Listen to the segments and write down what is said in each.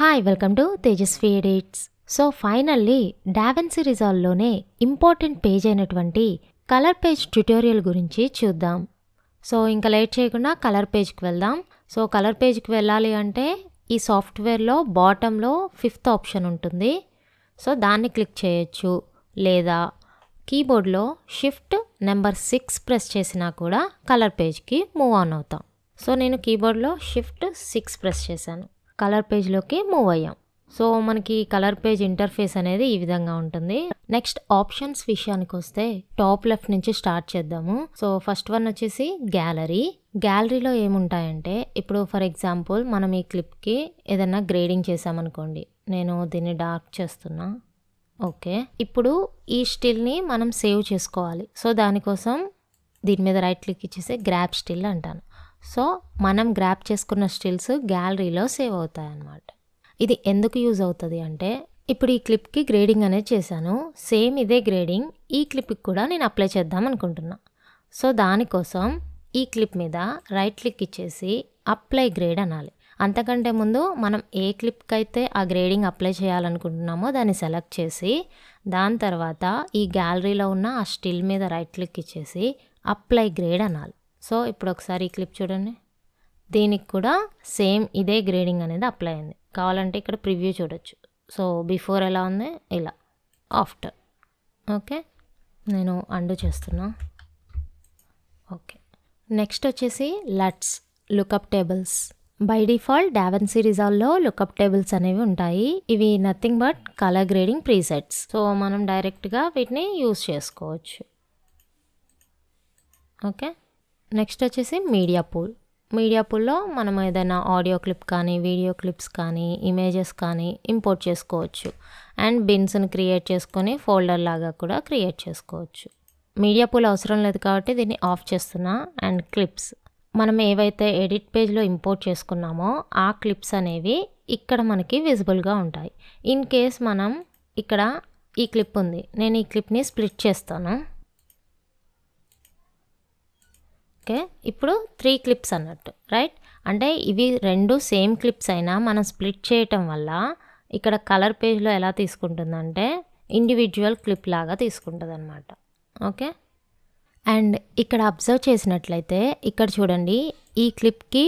Hi welcome to Tejaswi edits. So finally DaVinci Resolveలోనే important page అయినటువంటి colour page tutorial గురించి చూద్దాం. సో ఇంకా లేట్ చేయకుండా కలర్ పేజ్కి వెళ్దాం. సో కలర్ పేజ్కి వెళ్ళాలి అంటే ఈ సాఫ్ట్వేర్లో బాటంలో 5th ఆప్షన్ ఉంటుంది. సో దాన్ని క్లిక్ చేయొచ్చు, లేదా కీబోర్డ్లో షిఫ్ట్ నెంబర్ 6 ప్రెస్ చేసినా కూడా కలర్ పేజ్కి మూవ్ ఆన్ అవుతాం. సో నేను కీబోర్డ్లో షిఫ్ట్ 6 ప్రెస్ చేశాను, కలర్ పేజ్లోకి మూవ్ అయ్యాం. సో మనకి కలర్ పేజ్ ఇంటర్ఫేస్ అనేది ఈ విధంగా ఉంటుంది. నెక్స్ట్ ఆప్షన్స్ విషయానికి వస్తే టాప్ లెఫ్ట్ నుంచి స్టార్ట్ చేద్దాము. సో ఫస్ట్ వన్ వచ్చేసి గ్యాలరీ. గ్యాలరీలో ఏముంటాయంటే, ఇప్పుడు ఫర్ ఎగ్జాంపుల్ మనం ఈ క్లిప్కి ఏదైనా గ్రేడింగ్ చేసామనుకోండి, నేను దీన్ని డార్క్ చేస్తున్నా. ఓకే, ఇప్పుడు ఈ స్టిల్ని మనం సేవ్ చేసుకోవాలి. సో దానికోసం దీని మీద రైట్ క్లిక్ ఇచ్చేసి గ్రాబ్ స్టిల్ అంటాను. సో మనం గ్రాబ్ చేసుకున్న స్టిల్స్ గ్యాలరీలో సేవ్ అవుతాయి అన్నమాట. ఇది ఎందుకు యూజ్ అవుతుంది అంటే, ఇప్పుడు ఈ క్లిప్కి గ్రేడింగ్ అనేది చేశాను, సేమ్ ఇదే గ్రేడింగ్ ఈ క్లిప్కి కూడా నేను అప్లై చేద్దాం అనుకుంటున్నా. సో దానికోసం ఈ క్లిప్ మీద రైట్ క్లిక్ ఇచ్చేసి అప్లై గ్రేడ్ అనాలి. అంతకంటే ముందు మనం ఏ క్లిప్కి అయితే ఆ గ్రేడింగ్ అప్లై చేయాలనుకుంటున్నామో దాన్ని సెలెక్ట్ చేసి, దాని తర్వాత ఈ గ్యాలరీలో ఉన్న ఆ స్టిల్ మీద రైట్ క్లిక్ ఇచ్చేసి అప్లై గ్రేడ్ అనాలి. సో ఇప్పుడు ఒకసారి ఈ క్లిప్ చూడండి, దీనికి కూడా సేమ్ ఇదే గ్రేడింగ్ అనేది అప్లై అయింది. కావాలంటే ఇక్కడ ప్రివ్యూ చూడొచ్చు. సో బిఫోర్ ఎలా ఉంది, ఇలా ఆఫ్టర్. ఓకే, నేను అండు చేస్తున్నా. ఓకే, నెక్స్ట్ వచ్చేసి let's lookup tables. By default DaVinci Resolveలో లుకప్ టేబుల్స్ అనేవి ఉంటాయి. ఇవి nothing but colour grading presets. So మనం డైరెక్ట్గా వీటిని యూజ్ చేసుకోవచ్చు. ఓకే, నెక్స్ట్ వచ్చేసి మీడియా పూల్. మీడియా పూల్లో మనం ఏదైనా ఆడియో క్లిప్ కానీ, వీడియో క్లిప్స్ కానీ, ఇమేజెస్ కానీ ఇంపోర్ట్ చేసుకోవచ్చు. అండ్ బిన్స్ని క్రియేట్ చేసుకొని ఫోల్డర్ లాగా కూడా క్రియేట్ చేసుకోవచ్చు. మీడియా పూల్ అవసరం లేదు కాబట్టి దీన్ని ఆఫ్ చేస్తున్నా. అండ్ క్లిప్స్, మనం ఏవైతే ఎడిట్ పేజ్లో ఇంపోర్ట్ చేసుకున్నామో ఆ క్లిప్స్ అనేవి ఇక్కడ మనకి విజిబుల్గా ఉంటాయి. ఇన్ కేస్ మనం ఇక్కడ ఈ క్లిప్ ఉంది, నేను ఈ క్లిప్ని స్ప్లిట్ చేస్తాను. ఓకే, ఇప్పుడు 3 క్లిప్స్ అన్నట్టు, రైట్? అంటే ఇవి రెండు సేమ్ క్లిప్స్ అయినా మనం స్ప్లిట్ చేయటం వల్ల ఇక్కడ కలర్ పేజ్లో ఎలా తీసుకుంటుందంటే ఇండివిజువల్ క్లిప్ లాగా తీసుకుంటుంది అనమాట. ఓకే, అండ్ ఇక్కడ అబ్జర్వ్ చేసినట్లయితే ఇక్కడ చూడండి, ఈ క్లిప్కి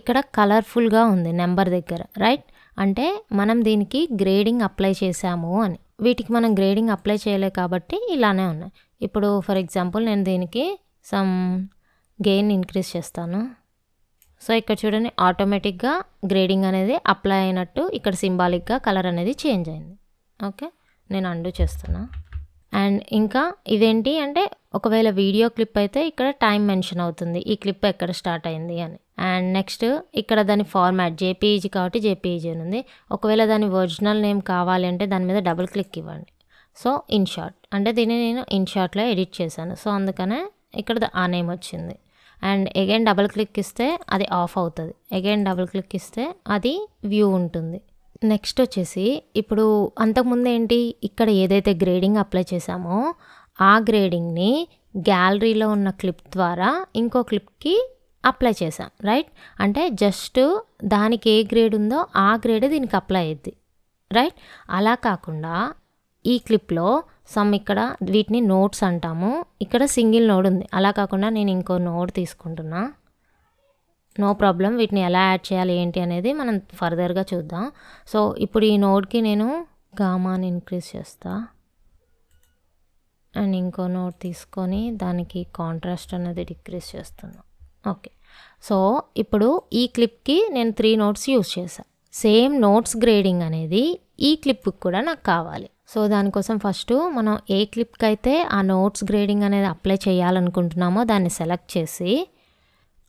ఇక్కడ కలర్ఫుల్గా ఉంది నెంబర్ దగ్గర, రైట్? అంటే మనం దీనికి గ్రేడింగ్ అప్లై చేసాము అని. వీటికి మనం గ్రేడింగ్ అప్లై చేయలే కాబట్టి ఇలానే ఉన్నాయి. ఇప్పుడు ఫర్ ఎగ్జాంపుల్ నేను దీనికి సమ్ గెయిన్ ఇంక్రీజ్ చేస్తాను. సో ఇక్కడ చూడండి, ఆటోమేటిక్గా గ్రేడింగ్ అనేది అప్లై అయినట్టు ఇక్కడ సింబాలిక్గా కలర్ అనేది చేంజ్ అయింది. ఓకే, నేను అండు చేస్తున్నా. అండ్ ఇంకా ఇదేంటి అంటే, ఒకవేళ వీడియో క్లిప్ అయితే ఇక్కడ టైం మెన్షన్ అవుతుంది, ఈ క్లిప్ ఎక్కడ స్టార్ట్ అయింది అని. అండ్ నెక్స్ట్ ఇక్కడ దాని ఫార్మాట్ జేపీఈజీ కాబట్టి జేపీఈజీ అని ఉంది. ఒకవేళ దాని ఒరిజినల్ నేమ్ కావాలి అంటే దాని మీద డబుల్ క్లిక్ ఇవ్వండి. సో ఇన్ షార్ట్ అంటే దీన్ని నేను ఇన్ షార్ట్లో ఎడిట్ చేశాను. సో అందుకనే ఇక్కడ ఆ నేమ్ వచ్చింది. అండ్ అగైన్ డబుల్ క్లిక్ ఇస్తే అది ఆఫ్ అవుతుంది, అగైన్ డబుల్ క్లిక్ ఇస్తే అది వ్యూ ఉంటుంది. నెక్స్ట్ వచ్చేసి ఇప్పుడు అంతకుముందు ఏంటి, ఇక్కడ ఏదైతే గ్రేడింగ్ అప్లై చేసామో ఆ గ్రేడింగ్ని గ్యాలరీలో ఉన్న క్లిప్ ద్వారా ఇంకో క్లిప్కి అప్లై చేసాం, రైట్? అంటే జస్ట్ దానికి ఏ గ్రేడ్ ఉందో ఆ గ్రేడ్ దీనికి అప్లై అయ్యిద్ది, రైట్? అలా కాకుండా ఈ క్లిప్లో ఇక్కడ వీటిని నోట్స్ అంటాము, ఇక్కడ సింగిల్ నోడ్ ఉంది. అలా కాకుండా నేను ఇంకో నోడ్ తీసుకుంటున్నా. నో ప్రాబ్లం, వీటిని ఎలా యాడ్ చేయాలి ఏంటి అనేది మనం ఫర్దర్గా చూద్దాం. సో ఇప్పుడు ఈ నోడ్కి నేను గామాని ఇంక్రీజ్ చేస్తా. అండ్ ఇంకో నోడ్ తీసుకొని దానికి కాంట్రాస్ట్ అనేది డిక్రీజ్ చేస్తున్నా. ఓకే, సో ఇప్పుడు ఈ క్లిప్కి నేను 3 నోట్స్ యూజ్ చేశాను. సేమ్ నోట్స్ గ్రేడింగ్ అనేది ఈ క్లిప్కి కూడా నాకు కావాలి. సో దానికోసం ఫస్ట్ మనం ఏ క్లిప్కి అయితే ఆ నోట్స్ గ్రేడింగ్ అనేది అప్లై చేయాలనుకుంటున్నామో దాన్ని సెలెక్ట్ చేసి,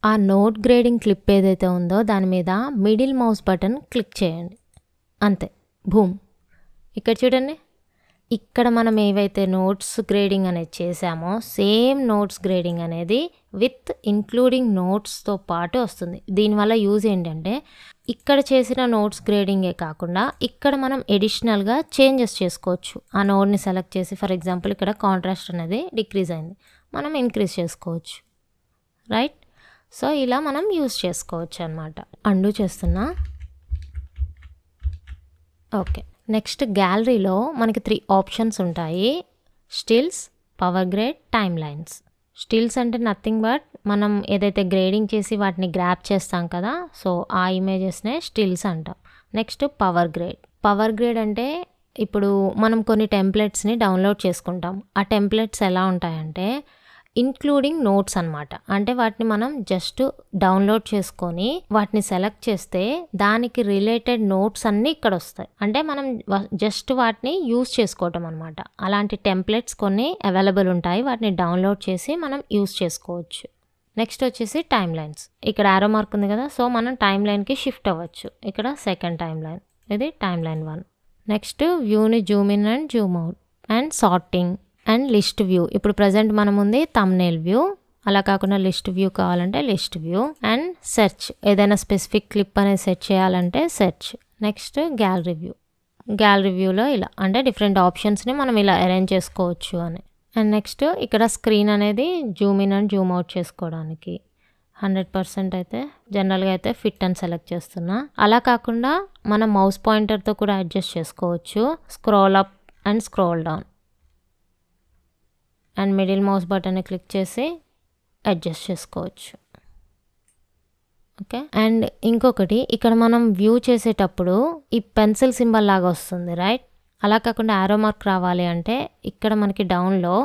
ఆ నోట్ గ్రేడింగ్ క్లిప్ ఏదైతే ఉందో దాని మీద మిడిల్ మౌస్ బటన్ క్లిక్ చేయండి. అంతే, భూమ్. ఇక్కడ చూడండి, ఇక్కడ మనం ఏవైతే నోట్స్ గ్రేడింగ్ అనేది చేసామో సేమ్ నోట్స్ గ్రేడింగ్ అనేది విత్ ఇంక్లూడింగ్ నోట్స్తో పాటు వస్తుంది. దీనివల్ల యూజ్ ఏంటంటే, ఇక్కడ చేసిన నోట్స్ గ్రేడింగే కాకుండా ఇక్కడ మనం ఎడిషనల్గా చేంజెస్ చేసుకోవచ్చు. ఆ నోట్ని సెలెక్ట్ చేసి, ఫర్ ఎగ్జాంపుల్ ఇక్కడ కాంట్రాస్ట్ అనేది డిక్రీజ్ అయింది, మనం ఇంక్రీజ్ చేసుకోవచ్చు, రైట్? సో ఇలా మనం యూజ్ చేసుకోవచ్చు అన్నమాట. అండు చేస్తున్నా. ఓకే. నెక్స్ట్ గ్యాలరీలో మనకి 3 ఆప్షన్స్ ఉంటాయి. Stills, power grade, time lines. Stills అంటే నథింగ్ బట్ మనం ఏదైతే గ్రేడింగ్ చేసి వాటిని గ్రాప్ చేస్తాం కదా, సో ఆ ఇమేజెస్నే స్టిల్స్ అంటాం. Next power grade. Power grade అంటే ఇప్పుడు మనం కొన్ని టెంప్లెట్స్ని డౌన్లోడ్ చేసుకుంటాం. ఆ టెంప్లెట్స్ ఎలా ఉంటాయంటే ఇంక్లూడింగ్ నోట్స్ అనమాట. అంటే వాటిని మనం జస్ట్ డౌన్లోడ్ చేసుకొని వాటిని సెలెక్ట్ చేస్తే దానికి రిలేటెడ్ నోట్స్ అన్నీ ఇక్కడ వస్తాయి. అంటే మనం జస్ట్ వాటిని యూజ్ చేసుకోవటం అనమాట. అలాంటి టెంప్లెట్స్ కొన్ని అవైలబుల్ ఉంటాయి. వాటిని డౌన్లోడ్ చేసి మనం యూజ్ చేసుకోవచ్చు. నెక్స్ట్ వచ్చేసి టైమ్ లైన్స్. ఇక్కడ ఆరో మార్క్ ఉంది కదా, సో మనం టైమ్ లైన్కి షిఫ్ట్ అవ్వచ్చు. ఇక్కడ సెకండ్ టైమ్ లైన్, ఇది టైమ్ లైన్ 1. నెక్స్ట్ వ్యూని Zoom in and Zoom out and sorting and list view. ఇప్పుడు ప్రజెంట్ మనం ఉంది థంబ్నెయిల్ వ్యూ. అలా కాకుండా లిస్ట్ వ్యూ కావాలంటే లిస్ట్ వ్యూ. అండ్ సెర్చ్, ఏదైనా స్పెసిఫిక్ క్లిప్ అనేది సెర్చ్ చేయాలంటే search. Next gallery view. Gallery వ్యూలో ఇలా అంటే డిఫరెంట్ ఆప్షన్స్ని మనం ఇలా అరేంజ్ చేసుకోవచ్చు అని. అండ్ నెక్స్ట్ ఇక్కడ స్క్రీన్ అనేది Zoom in and Zoom out చేసుకోవడానికి 100% అయితే జనరల్గా అయితే ఫిట్ అని సెలెక్ట్ చేస్తున్నా. అలా కాకుండా మనం మౌస్ పాయింటర్తో కూడా అడ్జస్ట్ చేసుకోవచ్చు. Scroll up and scroll down and middle mouse బటన్ని క్లిక్ చేసి అడ్జస్ట్ చేసుకోవచ్చు. ఓకే. అండ్ ఇంకొకటి, ఇక్కడ మనం వ్యూ చేసేటప్పుడు ఈ పెన్సిల్ సింబల్ లాగా వస్తుంది రైట్. అలా కాకుండా ఆరో మార్క్ రావాలి అంటే ఇక్కడ మనకి డౌన్లో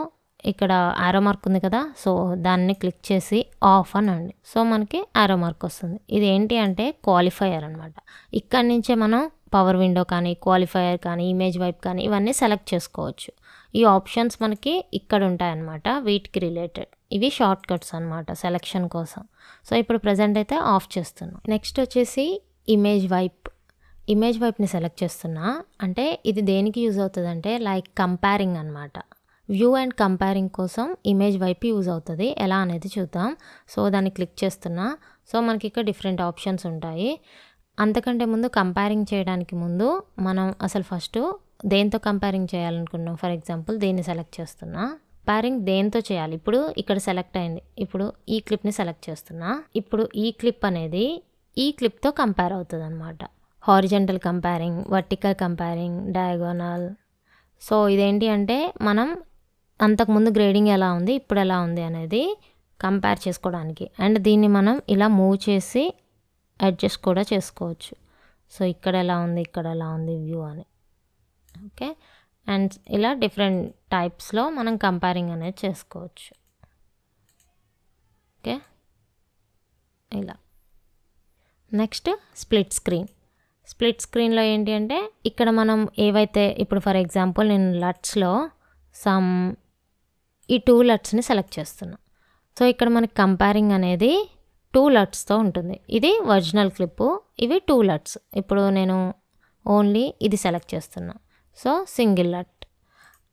ఇక్కడ ఆరో మార్క్ ఉంది కదా, సో దాన్ని క్లిక్ చేసి ఆఫ్ అనండి. సో మనకి ఆరో మార్క్ వస్తుంది. ఇది ఏంటి అంటే క్వాలిఫైయర్ అనమాట. ఇక్కడి నుంచే మనం పవర్ విండో కానీ క్వాలిఫైయర్ కానీ ఇమేజ్ వైప్ కానీ ఇవన్నీ సెలెక్ట్ చేసుకోవచ్చు. ఈ ఆప్షన్స్ మనకి ఇక్కడ ఉంటాయన్నమాట వీటికి రిలేటెడ్. ఇవి షార్ట్ కట్స్ అనమాట సెలెక్షన్ కోసం. సో ఇప్పుడు ప్రజెంట్ అయితే ఆఫ్ చేస్తున్నాం. నెక్స్ట్ వచ్చేసి ఇమేజ్ వైప్. ఇమేజ్ వైప్ని సెలెక్ట్ చేస్తున్నా. అంటే ఇది దేనికి యూజ్ అవుతుంది అంటే లైక్ కంపేరింగ్ అనమాట. వ్యూ అండ్ కంపేరింగ్ కోసం ఇమేజ్ వైపు యూజ్ అవుతుంది. ఎలా అనేది చూద్దాం. సో దాన్ని క్లిక్ చేస్తున్నా. సో మనకి ఇక్కడ డిఫరెంట్ ఆప్షన్స్ ఉంటాయి. అంతకంటే ముందు కంపేరింగ్ చేయడానికి ముందు మనం అసలు ఫస్ట్ దేంతో కంపేరింగ్ చేయాలనుకున్నాం. ఫర్ ఎగ్జాంపుల్ దీన్ని సెలెక్ట్ చేస్తున్నా. కంపేరింగ్ దేంతో చేయాలి, ఇప్పుడు ఇక్కడ సెలెక్ట్ అయింది. ఇప్పుడు ఈ క్లిప్ని సెలెక్ట్ చేస్తున్నా. ఇప్పుడు ఈ క్లిప్ అనేది ఈ క్లిప్తో కంపేర్ అవుతుంది అనమాట. Horizontal comparing, vertical comparing, diagonal. So ఇదేంటి అంటే మనం అంతకుముందు గ్రేడింగ్ ఎలా ఉంది ఇప్పుడు ఎలా ఉంది అనేది కంపేర్ చేసుకోవడానికి. అండ్ దీన్ని మనం ఇలా మూవ్ చేసి అడ్జస్ట్ కూడా చేసుకోవచ్చు. సో ఇక్కడ ఎలా ఉంది ఇక్కడ ఎలా ఉంది వ్యూ అని. ఓకే. అండ్ ఇలా డిఫరెంట్ టైప్స్లో మనం కంపేరింగ్ అనేది చేసుకోవచ్చు. ఓకే. ఇలా నెక్స్ట్ స్ప్లిట్ స్క్రీన్. స్ప్లిట్ స్క్రీన్లో ఏంటి అంటే ఇక్కడ మనం ఏవైతే ఇప్పుడు ఫర్ ఎగ్జాంపుల్ నేను లట్స్లో ఈ 2 లట్స్ని సెలెక్ట్ చేస్తున్నా. సో ఇక్కడ మనకి కంపేరింగ్ అనేది 2 లట్స్తో ఉంటుంది. ఇది ఒరిజినల్ క్లిప్పు, ఇవి 2 లట్స్. ఇప్పుడు నేను ఓన్లీ ఇది సెలెక్ట్ చేస్తున్నా. సో సింగిల్ లట్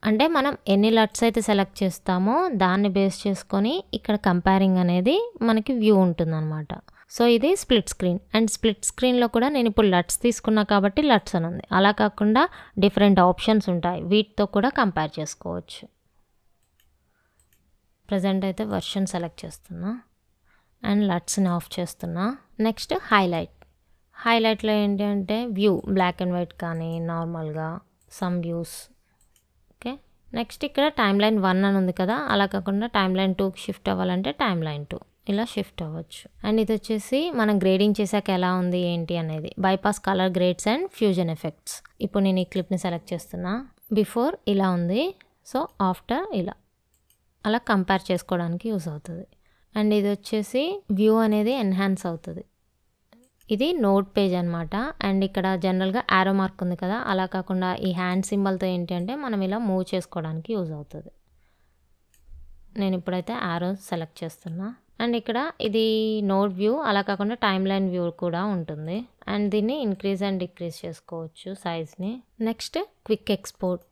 అంటే మనం ఎన్ని లట్స్ అయితే సెలెక్ట్ చేస్తామో దాన్ని బేస్ చేసుకొని ఇక్కడ కంపేరింగ్ అనేది మనకి వ్యూ ఉంటుందన్నమాట. సో ఇది స్ప్లిట్ స్క్రీన్. అండ్ స్ప్లిట్ స్క్రీన్లో కూడా నేను ఇప్పుడు లట్స్ తీసుకున్నా కాబట్టి లట్స్ అని ఉంది. అలా కాకుండా డిఫరెంట్ ఆప్షన్స్ ఉంటాయి, వీటితో కూడా కంపేర్ చేసుకోవచ్చు. ప్రజెంట్ అయితే వర్షన్ సెలెక్ట్ చేస్తున్నా అండ్ లట్స్ని ఆఫ్ చేస్తున్నా. Next highlight. హైలైట్లో ఏంటి అంటే వ్యూ బ్లాక్ అండ్ వైట్ కానీ నార్మల్గా సమ్ వ్యూస్. ఓకే. నెక్స్ట్ ఇక్కడ టైమ్ లైన్ 1 అని ఉంది కదా, అలా కాకుండా టైమ్ లైన్ 2కి షిఫ్ట్ అవ్వాలంటే టైమ్ లైన్ 2 ఇలా షిఫ్ట్ అవ్వచ్చు. అండ్ ఇది వచ్చేసి మనం గ్రేడింగ్ చేశాక ఎలా ఉంది ఏంటి అనేది bypass colour grades and fusion effects. ఇప్పుడు నేను ఈ క్లిప్ని సెలెక్ట్ చేస్తున్నా. బిఫోర్ ఇలా ఉంది, సో ఆఫ్టర్ ఇలా అలా కంపేర్ చేసుకోవడానికి యూజ్ అవుతుంది. అండ్ ఇది వచ్చేసి వ్యూ అనేది ఎన్హాన్స్ అవుతుంది. ఇది నోట్ పేజ్ అనమాట. అండ్ ఇక్కడ జనరల్గా ఆరో మార్క్ ఉంది కదా, అలా కాకుండా ఈ హ్యాండ్ సింబల్తో ఏంటి అంటే మనం ఇలా మూవ్ చేసుకోవడానికి యూజ్ అవుతుంది. నేను ఇప్పుడైతే ఆరో సెలెక్ట్ చేస్తున్నా. అండ్ ఇక్కడ ఇది నోట్ వ్యూ, అలా కాకుండా టైమ్ లైన్ వ్యూ కూడా ఉంటుంది. అండ్ దీన్ని ఇంక్రీజ్ అండ్ డిక్రీజ్ చేసుకోవచ్చు సైజ్ని. Next quick export.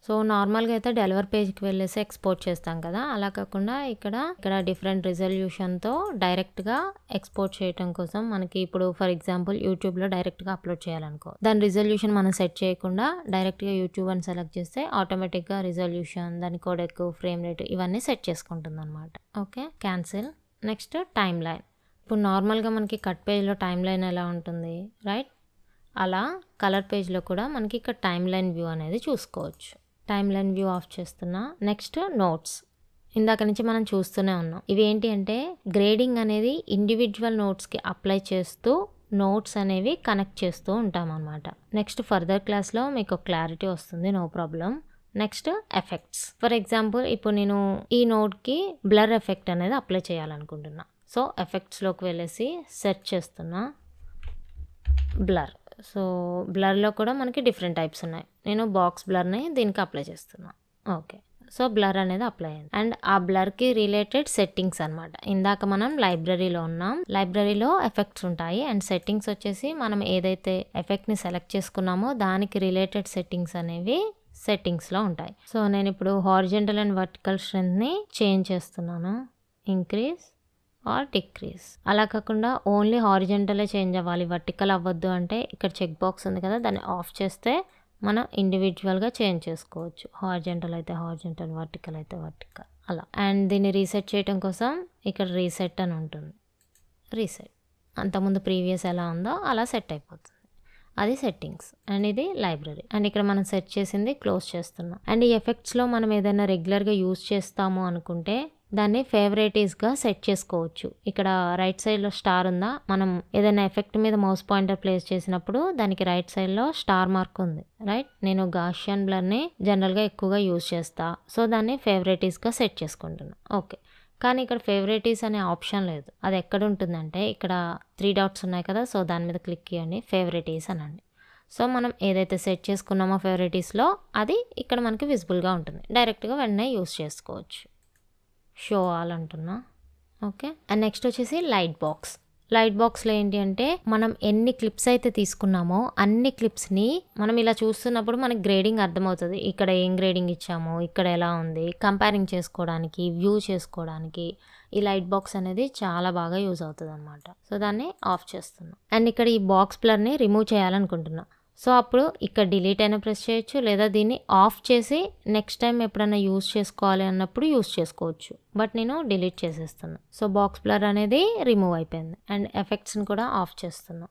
సో నార్మల్గా అయితే డెలివర్ పేజ్కి వెళ్ళేసి ఎక్స్పోర్ట్ చేస్తాం కదా, అలా కాకుండా ఇక్కడ డిఫరెంట్ రిజల్యూషన్తో డైరెక్ట్గా ఎక్స్పోర్ట్ చేయడం కోసం మనకి ఇప్పుడు ఫర్ ఎగ్జాంపుల్ యూట్యూబ్లో డైరెక్ట్గా అప్లోడ్ చేయాలనుకో, దాని రిజల్యూషన్ మనం సెట్ చేయకుండా డైరెక్ట్గా యూట్యూబ్ అని సెలెక్ట్ చేస్తే ఆటోమేటిక్గా రిజల్యూషన్, దాని కోడెక్, ఫ్రేమ్ రేట్ ఇవన్నీ సెట్ చేసుకుంటుంది అనమాట. Okay. Cancel. Next time line. ఇప్పుడు నార్మల్గా మనకి కట్ పేజ్లో టైమ్ లైన్ ఎలా ఉంటుంది రైట్, అలా కలర్ పేజ్లో కూడా మనకి ఇక్కడ టైమ్ లైన్ వ్యూ అనేది చూసుకోవచ్చు. టైమ్ లైన్ వ్యూ ఆఫ్ చేస్తున్నా. నెక్స్ట్ నోట్స్, ఇందాక నుంచి మనం చూస్తూనే ఉన్నాం. ఇవి ఏంటి అంటే గ్రేడింగ్ అనేది ఇండివిజువల్ నోట్స్కి అప్లై చేస్తూ నోట్స్ అనేవి కనెక్ట్ చేస్తూ ఉంటాం అన్నమాట. నెక్స్ట్ ఫర్దర్ క్లాస్లో మీకు క్లారిటీ వస్తుంది, no problem. Next effects. For example ఇప్పుడు నేను ఈ నోట్కి బ్లర్ ఎఫెక్ట్ అనేది అప్లై చేయాలనుకుంటున్నా. సో ఎఫెక్ట్స్లోకి వెళ్ళేసి సెర్చ్ చేస్తున్నా బ్లర్. సో బ్లర్లో కూడా మనకి డిఫరెంట్ టైప్స్ ఉన్నాయి. నేను బాక్స్ బ్లర్ని దీనికి అప్లై చేస్తున్నా. ఓకే, సో బ్లర్ అనేది అప్లై అయింది. అండ్ ఆ బ్లర్కి రిలేటెడ్ సెట్టింగ్స్ అనమాట. ఇందాక మనం లైబ్రరీలో ఉన్నాం, లైబ్రరీలో ఎఫెక్ట్స్ ఉంటాయి. అండ్ సెట్టింగ్స్ వచ్చేసి మనం ఏదైతే ఎఫెక్ట్ని సెలెక్ట్ చేసుకున్నామో దానికి రిలేటెడ్ సెట్టింగ్స్ అనేవి సెట్టింగ్స్లో ఉంటాయి. సో నేను ఇప్పుడు హారిజంటల్ అండ్ వర్టికల్ స్ట్రెంత్ని చేంజ్ చేస్తున్నాను, ఇంక్రీజ్ ఆర్ డిక్రీజ్. అలా కాకుండా ఓన్లీ హారిజంటలే చేంజ్ అవ్వాలి, వర్టికల్ అవ్వద్దు అంటే ఇక్కడ చెక్ బాక్స్ ఉంది కదా, దాన్ని ఆఫ్ చేస్తే మనం ఇండివిజువల్గా చేంజ్ చేసుకోవచ్చు. హారిజంటల్ అయితే హారిజంటల్, వర్టికల్ అయితే వర్టికల్ అలా. అండ్ దీన్ని రీసెట్ చేయడం కోసం ఇక్కడ రీసెట్ అని ఉంటుంది. రీసెట్ అంతకుముందు ప్రీవియస్ ఎలా ఉందో అలా సెట్ అయిపోతుంది, అది సెట్టింగ్స్. అండ్ ఇది లైబ్రరీ. అండ్ ఇక్కడ మనం సెట్ చేసింది క్లోజ్ చేస్తున్నాం. అండ్ ఈ ఎఫెక్ట్స్లో మనం ఏదైనా రెగ్యులర్గా యూజ్ చేస్తాము అనుకుంటే దాన్ని ఫేవరెటీస్గా సెట్ చేసుకోవచ్చు. ఇక్కడ రైట్ సైడ్లో స్టార్ ఉందా, మనం ఏదైనా ఎఫెక్ట్ మీద మౌస్ పాయింటర్ ప్లేస్ చేసినప్పుడు దానికి రైట్ సైడ్లో స్టార్ మార్క్ ఉంది, రైట్. నేను గాషియన్ బ్లర్ని జనరల్గా ఎక్కువగా యూజ్ చేస్తా, సో దాన్ని ఫేవరెటీస్గా సెట్ చేసుకుంటున్నా. ఓకే, కానీ ఇక్కడ ఫేవరెటీస్ అనే ఆప్షన్ లేదు. అది ఎక్కడ ఉంటుందంటే ఇక్కడ 3 డాట్స్ ఉన్నాయి కదా, సో దాని మీద క్లిక్ చేయండి, ఫేవరెటీస్ అనండి. సో మనం ఏదైతే సెట్ చేసుకున్నామో ఫేవరెటీస్లో అది ఇక్కడ మనకి విజిబుల్గా ఉంటుంది, డైరెక్ట్గా వెంటనే యూస్ చేసుకోవచ్చు. షో ఆల్ అంటున్నా. ఓకే, అండ్ నెక్స్ట్ వచ్చేసి లైట్ బాక్స్. లైట్ బాక్స్లో ఏంటి అంటే మనం ఎన్ని క్లిప్స్ అయితే తీసుకున్నామో అన్ని క్లిప్స్ని మనం ఇలా చూస్తున్నప్పుడు మనకి గ్రేడింగ్ అర్థమవుతుంది. ఇక్కడ ఏం గ్రేడింగ్ ఇచ్చామో, ఇక్కడ ఎలా ఉంది, కంపేరింగ్ చేసుకోవడానికి, వ్యూ చేసుకోవడానికి ఈ లైట్ బాక్స్ అనేది చాలా బాగా యూజ్ అవుతుంది అనమాట. సో దాన్ని ఆఫ్ చేస్తున్నాం. అండ్ ఇక్కడ ఈ బాక్స్ బ్లర్ని రిమూవ్ చేయాలనుకుంటున్నా. సో అప్పుడు ఇక్కడ డిలీట్ అయినా ప్రెస్ చేయొచ్చు, లేదా దీన్ని ఆఫ్ చేసి నెక్స్ట్ టైం ఎప్పుడైనా యూజ్ చేసుకోవాలి అన్నప్పుడు యూజ్ చేసుకోవచ్చు. బట్ నేను డిలీట్ చేసేస్తున్నా. సో బాక్స్ బ్లర్ అనేది రిమూవ్ అయిపోయింది. అండ్ ఎఫెక్ట్స్ని కూడా ఆఫ్ చేస్తున్నా.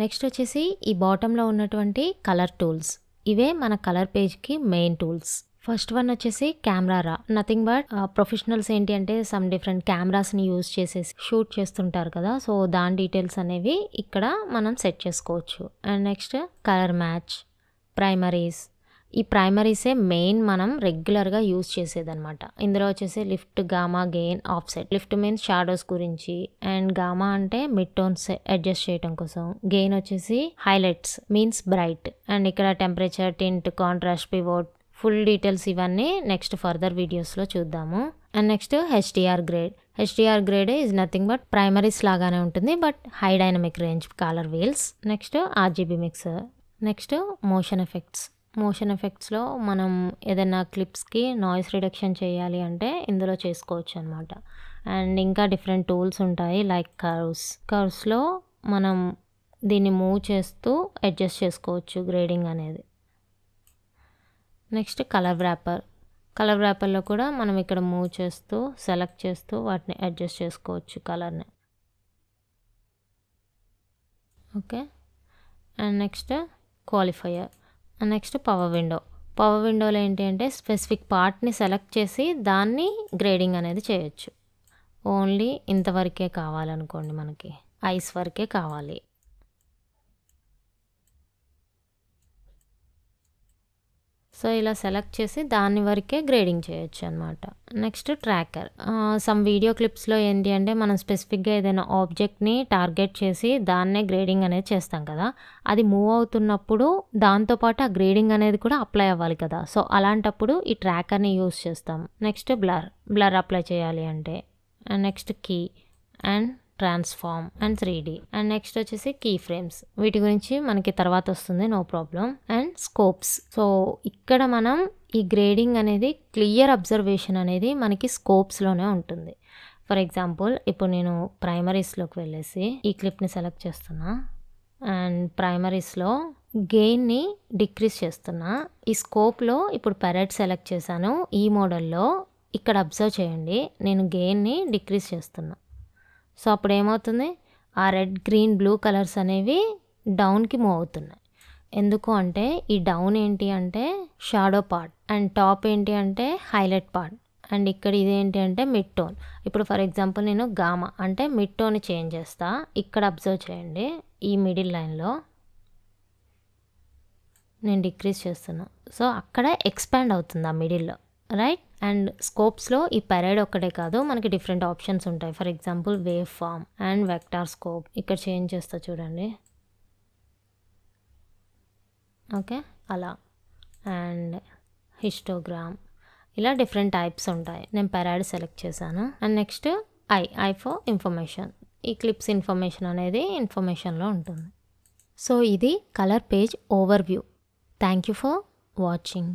నెక్స్ట్ వచ్చేసి ఈ బాటంలో ఉన్నటువంటి కలర్ టూల్స్. ఇవే మన కలర్ పేజ్కి మెయిన్ టూల్స్. ఫస్ట్ వన్ వచ్చేసి camera raw. Nothing but professionals ఏంటి అంటే సమ్ డిఫరెంట్ కెమెరాస్ని యూజ్ చేసేసి షూట్ చేస్తుంటారు కదా, సో దాని డీటెయిల్స్ అనేవి ఇక్కడ మనం సెట్ చేసుకోవచ్చు. And next colour match, primaries. ఈ ప్రైమరీసే మెయిన్ మనం రెగ్యులర్గా యూజ్ చేసేదన్నమాట. ఇందులో వచ్చేసి lift, gamma, gain, offset. Lift means shadows గురించి, అండ్ గామా అంటే మిడ్ టోన్స్ అడ్జస్ట్ చేయడం కోసం, గెయిన్ వచ్చేసి హైలైట్స్ మీన్స్ బ్రైట్, అండ్ ఇక్కడ temperature, tint, contrast, pivot, full details ఇవన్నీ నెక్స్ట్ ఫర్దర్ వీడియోస్లో చూద్దాము. And next HDR grade. HDR grade is nothing but primaries లాగానే ఉంటుంది, but high dynamic range colour wheels. Next RGB mixer. Next motion effects. Motion ఎఫెక్ట్స్లో మనం ఏదైనా క్లిప్స్కి noise reduction చేయాలి అంటే ఇందులో చేసుకోవచ్చు అనమాట. అండ్ ఇంకా డిఫరెంట్ టూల్స్ ఉంటాయి లైక్ కర్వ్స్. కర్వ్స్లో మనం దీన్ని మూవ్ చేస్తూ అడ్జస్ట్ చేసుకోవచ్చు గ్రేడింగ్ అనేది. Next colour wrapper. కలర్ వ్రాపర్లో కూడా మనం ఇక్కడ మూవ్ చేస్తూ సెలెక్ట్ చేస్తూ వాటిని అడ్జస్ట్ చేసుకోవచ్చు కలర్ని. Okay, and next qualifier. And next power window. Power విండోలో ఏంటి అంటే స్పెసిఫిక్ పార్ట్ని సెలెక్ట్ చేసి దాన్ని గ్రేడింగ్ అనేది చేయొచ్చు. ఓన్లీ ఇంతవరకే కావాలనుకోండి, మనకి ఐస్ వరకే కావాలి. సో ఇలా సెలెక్ట్ చేసి దాని వరకే గ్రేడింగ్ చేయొచ్చు అనమాట. Next tracker. సమ్ వీడియో క్లిప్స్లో ఏంటి అంటే మనం స్పెసిఫిక్గా ఏదైనా ఆబ్జెక్ట్ని టార్గెట్ చేసి దాన్నే గ్రేడింగ్ అనేది చేస్తాం కదా, అది మూవ్ అవుతున్నప్పుడు దాంతోపాటు ఆ గ్రేడింగ్ అనేది కూడా అప్లై అవ్వాలి కదా, సో అలాంటప్పుడు ఈ ట్రాకర్ని యూజ్ చేస్తాం. నెక్స్ట్ బ్లర్ అప్లై చేయాలి అంటే. And next key and transform and 3D. And next వచ్చేసి కీ ఫ్రేమ్స్. వీటి గురించి మనకి తర్వాత వస్తుంది, no problem. And scopes. So ఇక్కడ మనం ఈ గ్రేడింగ్ అనేది క్లియర్ అబ్జర్వేషన్ అనేది మనకి స్కోప్స్లోనే ఉంటుంది. ఫర్ ఎగ్జాంపుల్ ఇప్పుడు నేను ప్రైమరీస్లోకి వెళ్ళేసి ఈ క్లిప్ని సెలెక్ట్ చేస్తున్నా. అండ్ ప్రైమరీస్లో గెయిన్ని డిక్రీజ్ చేస్తున్నా. ఈ స్కోప్లో ఇప్పుడు పెరెట్ సెలెక్ట్ చేశాను. ఈ మోడల్లో ఇక్కడ అబ్జర్వ్ చేయండి, నేను గెయిన్ని డిక్రీజ్ చేస్తున్నా. సో అప్పుడు ఏమవుతుంది, ఆ రెడ్, గ్రీన్, బ్లూ కలర్స్ అనేవి డౌన్కి మూవ్ అవుతున్నాయి. ఎందుకు అంటే ఈ డౌన్ ఏంటి అంటే షాడో పార్ట్ అండ్ టాప్ ఏంటి అంటే హైలైట్ పార్ట్ అండ్ ఇక్కడ ఇదేంటి అంటే మిడ్ టోన్. ఇప్పుడు ఫర్ ఎగ్జాంపుల్ నేను గామా అంటే మిడ్ టోన్ చేంజ్ చేస్తా. ఇక్కడ అబ్జర్వ్ చేయండి, ఈ మిడిల్ లైన్లో నేను డిక్రీజ్ చేస్తున్నా. సో అక్కడ ఎక్స్పాండ్ అవుతుంది ఆ మిడిల్లో, రైట్. అండ్ స్కోప్స్లో ఈ పెరైడ్ ఒక్కటే కాదు, మనకి డిఫరెంట్ ఆప్షన్స్ ఉంటాయి. For example waveform and vector scope. ఇక్కడ చేంజ్ చేస్తా చూడండి, ఓకే అలా. అండ్ హిస్టోగ్రామ్, ఇలా డిఫరెంట్ టైప్స్ ఉంటాయి. నేను పెరైడ్ సెలెక్ట్ చేశాను. And next I for information. ఈ క్లిప్స్ ఇన్ఫర్మేషన్ అనేది ఇన్ఫర్మేషన్లో ఉంటుంది. సో ఇది colour page overview. Thank you for watching.